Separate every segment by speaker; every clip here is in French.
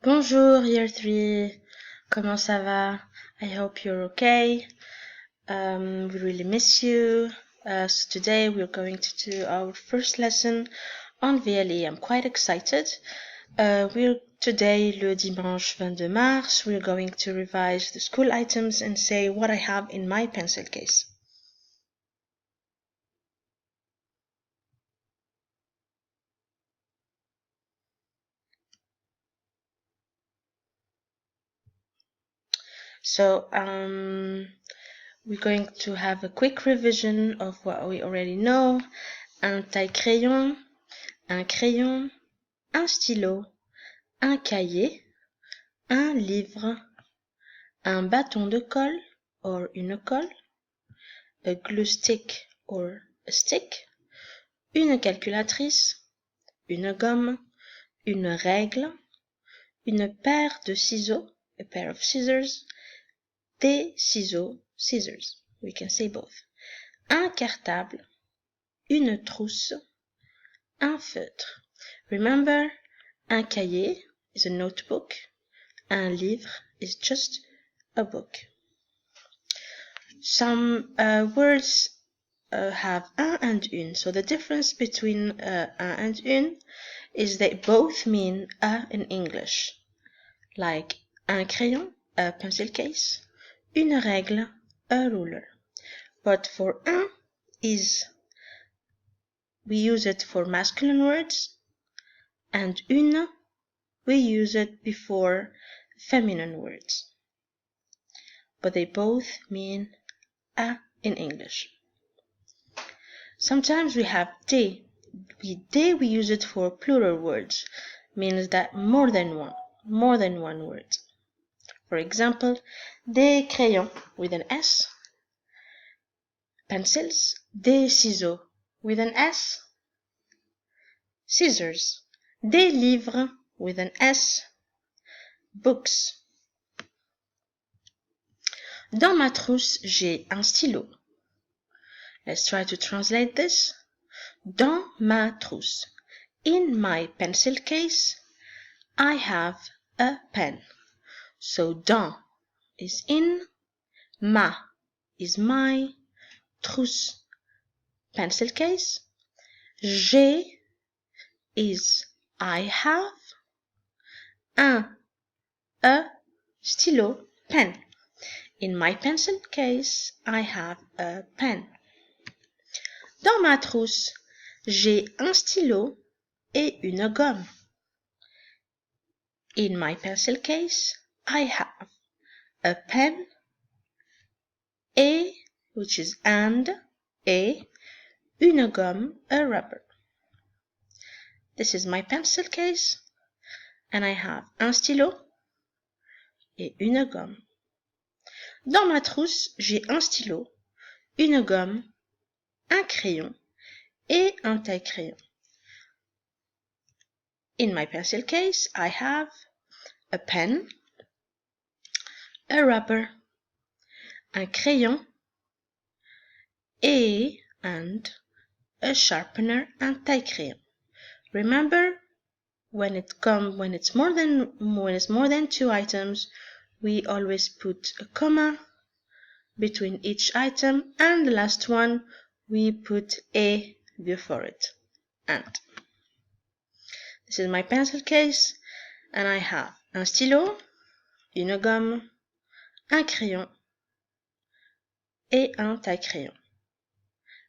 Speaker 1: Bonjour, year 3. Comment ça va? I hope you're okay. We really miss you. So today we're going to do our first lesson on VLE. I'm quite excited. Today, le dimanche 22 mars, we're going to revise the school items and say what I have in my pencil case. So, we're going to have a quick revision of what we already know. Un taille-crayon, un crayon, un stylo, un cahier, un livre, un bâton de colle or une colle, a glue stick or a stick, une calculatrice, une gomme, une règle, une paire de ciseaux, a pair of scissors, des ciseaux, scissors, we can say both, un cartable, une trousse, un feutre. Remember, un cahier is a notebook, un livre is just a book. Some words have un and une. So the difference between un and une is they both mean a in English. Like un crayon, a pencil case, une règle, a ruler. But for un is, we use it for masculine words, and une, we use it before feminine words. But they both mean a in English. Sometimes we have des. We use it for plural words, means that more than one word. For example, des crayons with an S, pencils, des ciseaux with an S, scissors, des livres with an S, books. Dans ma trousse, j'ai un stylo. Let's try to translate this. Dans ma trousse. In my pencil case, I have a pen. So dans is in, ma is my, trousse, pencil case. J'ai is I have, un, a, stylo, pen. In my pencil case, I have a pen. Dans ma trousse, j'ai un stylo et une gomme. In my pencil case, I have a pen, a, which is and, a, une gomme, a rubber. This is my pencil case, and I have un stylo et une gomme. Dans ma trousse, j'ai un stylo, une gomme, un crayon et un taille-crayon. In my pencil case, I have a pen, a rubber, un crayon and a sharpener and taille-crayon. Remember, when it's more than two items, we always put a comma between each item, and the last one we put a before it. And this is my pencil case, and I have un stylo, une gomme, un crayon et un taille-crayon.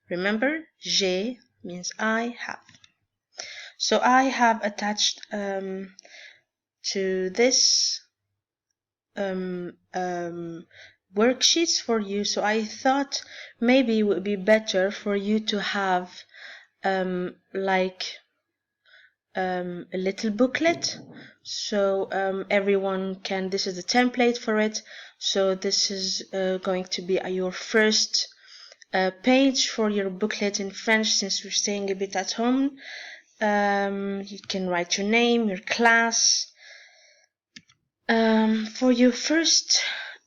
Speaker 1: Remember, j'ai means I have. So I have attached to this worksheets for you. So I thought maybe it would be better for you to have a little booklet. So everyone can, this is the template for it. So this is going to be your first page for your booklet in French, since we're staying a bit at home. You can write your name, your class. For your first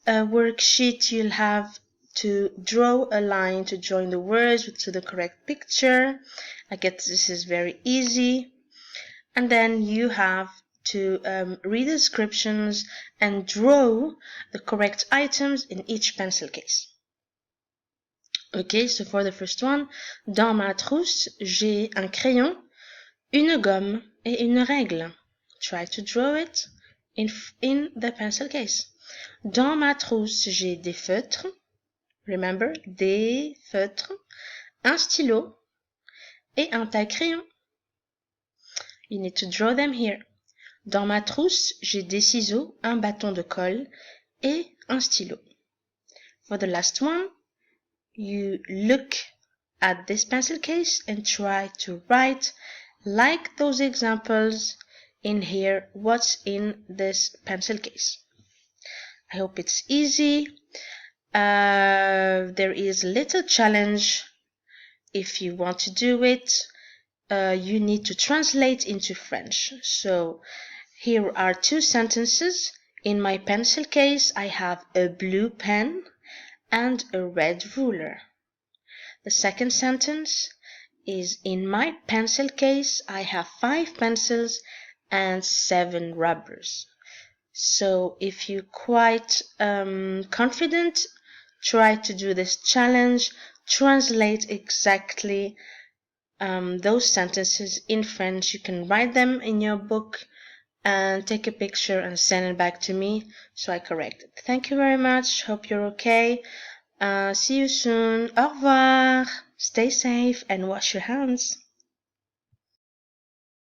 Speaker 1: worksheet, you'll have to draw a line to join the words to the correct picture. I guess this is very easy. And then you have to read the descriptions and draw the correct items in each pencil case. Okay, so for the first one, dans ma trousse, j'ai un crayon, une gomme et une règle. Try to draw it in the pencil case. Dans ma trousse, j'ai des feutres. Remember, des feutres, un stylo et un taille-crayon. You need to draw them here. Dans ma trousse, j'ai des ciseaux, un bâton de colle et un stylo. For the last one, you look at this pencil case and try to write, like those examples in here, what's in this pencil case. I hope it's easy. There is a little challenge. If you want to do it, you need to translate into French. So here are two sentences. In my pencil case, I have a blue pen and a red ruler. The second sentence is, in my pencil case, I have 5 pencils and 7 rubbers. So if you're quite confident, try to do this challenge, translate exactly those sentences in French. You can write them in your book and take a picture and send it back to me so I correct it. Thank you very much. Hope you're okay. See you soon. Au revoir. Stay safe and wash your hands.